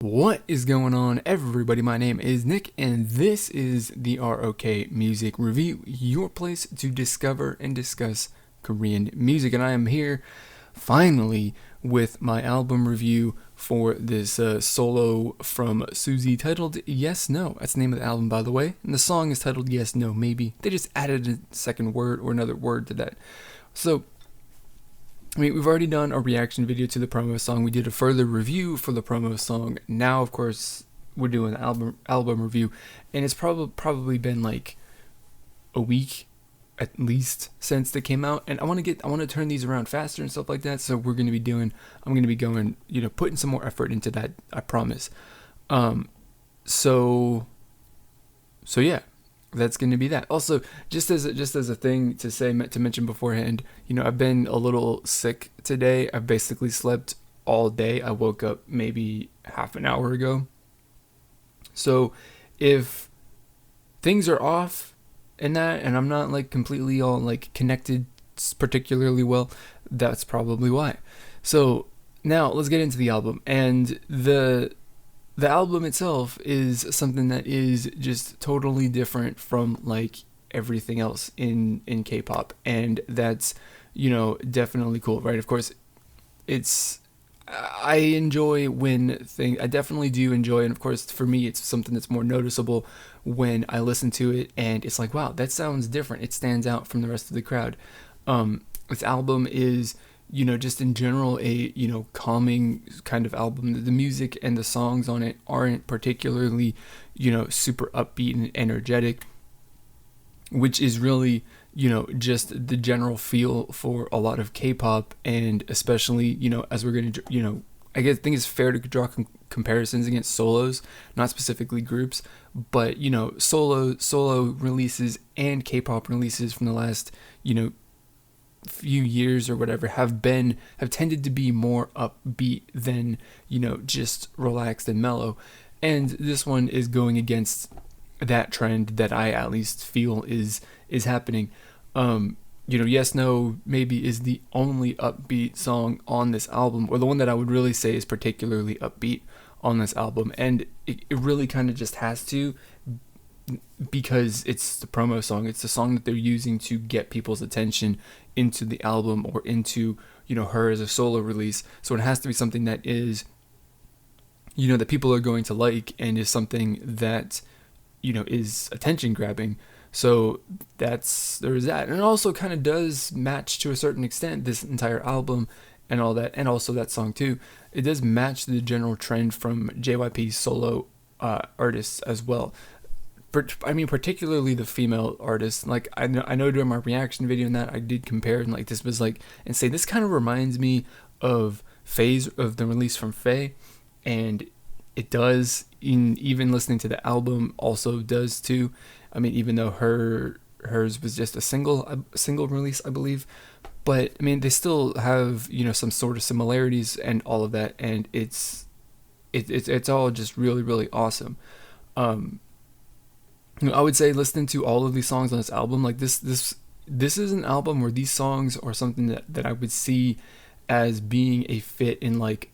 What is going on, everybody? My name is Nick, and this is the ROK Music Review, your place to discover and discuss Korean music. And I am here finally with my album review for this solo from Suzy titled Yes No. That's the name of the album, by the way. And the song is titled Yes No Maybe. They just added a second word or another word to that. So, we've already done a reaction video to the promo song. We did a further review for the promo song. Now, of course, we're doing an album review, and it's probably been like a week at least since they came out. And I want to turn these around faster and stuff like that. So I'm going to be going, putting some more effort into that. I promise. So yeah. That's going to be that. Also, just as a thing to mention beforehand, I've been a little sick today. I've basically slept all day. I woke up maybe half an hour ago. So if things are off in that, and I'm not like completely all like connected particularly well, that's probably why. So now let's get into the album. And the album itself is something that is just totally different from like everything else in K-pop, and that's definitely cool, right? Of course, I enjoy I definitely do enjoy, and of course for me it's something that's more noticeable when I listen to it and it's like, wow, that sounds different. It stands out from the rest of the crowd. This album is just in general a calming kind of album. The music and the songs on it aren't particularly super upbeat and energetic, which is really just the general feel for a lot of K-pop. And especially as we're going to I think it's fair to draw comparisons against solos, not specifically groups, but solo releases and K-pop releases from the last few years or whatever have tended to be more upbeat than just relaxed and mellow. And this one is going against that trend that I at least feel is happening. Yes No Maybe is the only upbeat song on this album, or the one that I would really say is particularly upbeat on this album, and it really kind of just has to, because it's the promo song. It's the song that they're using to get people's attention into the album or into her as a solo release. So it has to be something that is that people are going to like, and is something that is attention grabbing. So there's that. And it also kind of does match to a certain extent this entire album and all that, and also that song too. It does match the general trend from JYP's solo artists as well. I mean, particularly the female artists. Like I know during my reaction video and that I did compare, and like this was like, and say this kind of reminds me of Faye's, of the release from Faye, and it does. Even listening to the album also does too. I mean, even though hers was just a single release, I believe, but I mean they still have some sort of similarities and all of that, and it's all just really, really awesome. I would say listening to all of these songs on this album, like this is an album where these songs are something that I would see as being a fit in like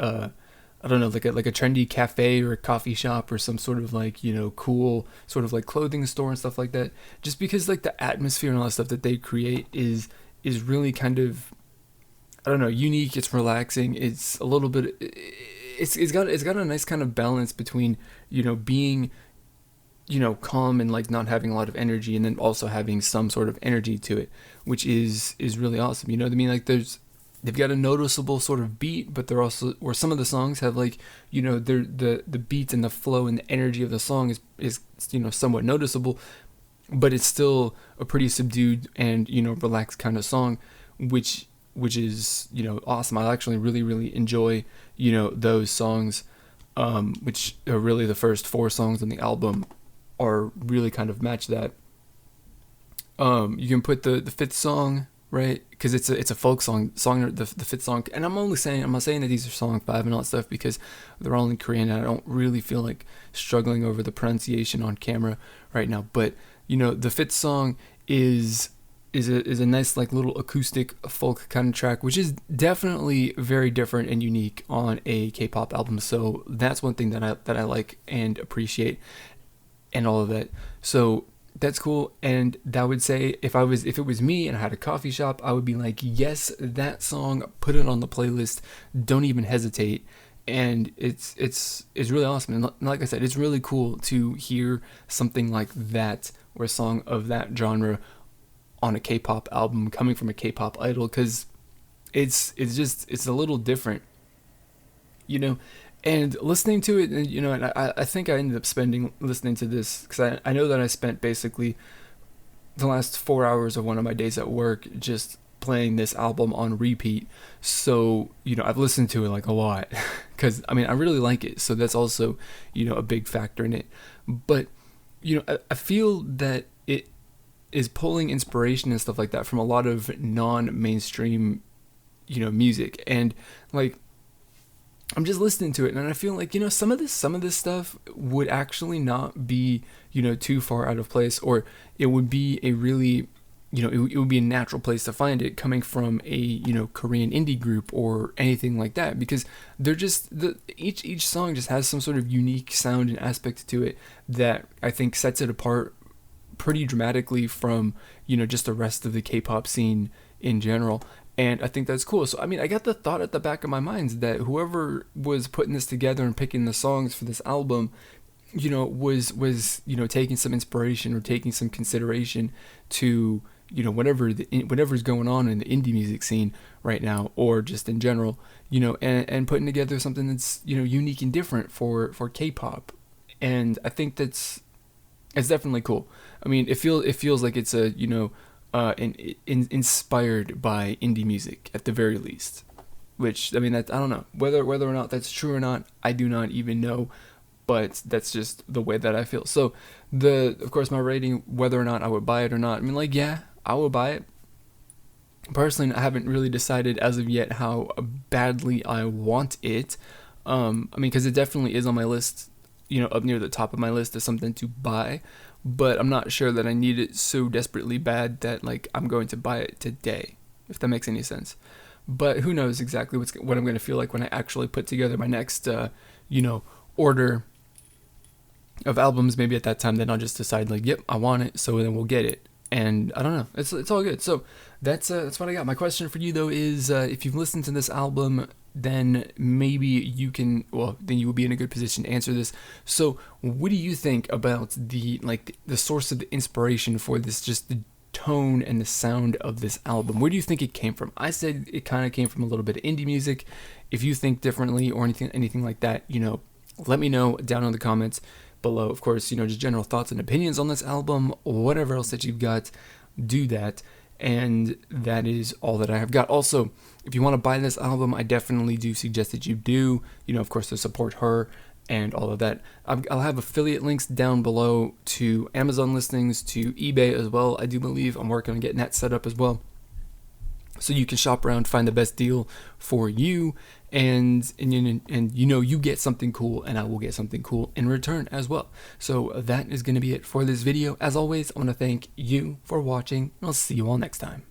I don't know, like a trendy cafe or a coffee shop or some sort of like cool sort of like clothing store and stuff like that. Just because like the atmosphere and all that stuff that they create is really kind of, I don't know, unique. It's relaxing. It's a little bit. It's got a nice kind of balance between being calm and like not having a lot of energy, and then also having some sort of energy to it, which is really awesome. You know what I mean? Like they've got a noticeable sort of beat, but they're also, or some of the songs have like they're the beat and the flow and the energy of the song is somewhat noticeable, but it's still a pretty subdued and relaxed kind of song, which is awesome. I actually really, really enjoy those songs, which are really the first 4 songs on the album are really kind of match that. You can put the 5th song, right? Because it's a folk song, the 5th song. And I'm not saying that these are song 5 and all that stuff, because they're all in Korean and I don't really feel like struggling over the pronunciation on camera right now. But the 5th song is is a nice like little acoustic folk kind of track, which is definitely very different and unique on a K-pop album. So that's one thing that I like and appreciate, and all of that. So that's cool. And that would say if it was me and I had a coffee shop, I would be like, yes, that song, put it on the playlist. Don't even hesitate. And it's really awesome. And like I said, it's really cool to hear something like that, or a song of that genre on a K-pop album coming from a K-pop idol, because it's a little different, you know. And listening to it, and and I think I ended up spending listening to this, because I know that I spent basically the last 4 hours of one of my days at work just playing this album on repeat. So I've listened to it like a lot, because I mean I really like it, so that's also a big factor in it. But I feel that it is pulling inspiration and stuff like that from a lot of non-mainstream music. And like, I'm just listening to it, and I feel like some of this stuff would actually not be too far out of place, or it would be a really it would be a natural place to find it, coming from a Korean indie group or anything like that, because they're just each song just has some sort of unique sound and aspect to it that I think sets it apart pretty dramatically from just the rest of the K-pop scene in general. And I think that's cool. So I mean, I got the thought at the back of my mind that whoever was putting this together and picking the songs for this album was taking some inspiration or taking some consideration to whatever's going on in the indie music scene right now, or just in general, and putting together something that's unique and different for K-pop. And I think it's definitely cool. I mean, it feels like it's a inspired by indie music at the very least. Which I mean, that I don't know whether or not that's true or not. I do not even know, but that's just the way that I feel. So of course my rating, whether or not I would buy it or not. I mean, like, yeah, I would buy it. Personally, I haven't really decided as of yet how badly I want it. I mean, because it definitely is on my list, up near the top of my list as something to buy, but I'm not sure that I need it so desperately bad that like I'm going to buy it today, if that makes any sense. But who knows exactly what I'm going to feel like when I actually put together my next order of albums. Maybe at that time then I'll just decide like, yep, I want it, so then we'll get it. And I don't know, it's all good. So that's what I got. My question for you though is, if you've listened to this album, then maybe you will be in a good position to answer this. So what do you think about the source of the inspiration for this, just the tone and the sound of this album? Where do you think it came from? I said it kind of came from a little bit of indie music. If you think differently or anything like that, let me know down in the comments below. Of course, just general thoughts and opinions on this album, or whatever else that you've got, do that. And that is all that I have got. Also, if you want to buy this album, I definitely do suggest that you do, of course, to support her and all of that. I'll have affiliate links down below to Amazon listings, to eBay as well. I do believe I'm working on getting that set up as well, so you can shop around, find the best deal for you, and you get something cool, and I will get something cool in return as well. So that is going to be it for this video. As always, I want to thank you for watching, and I'll see you all next time.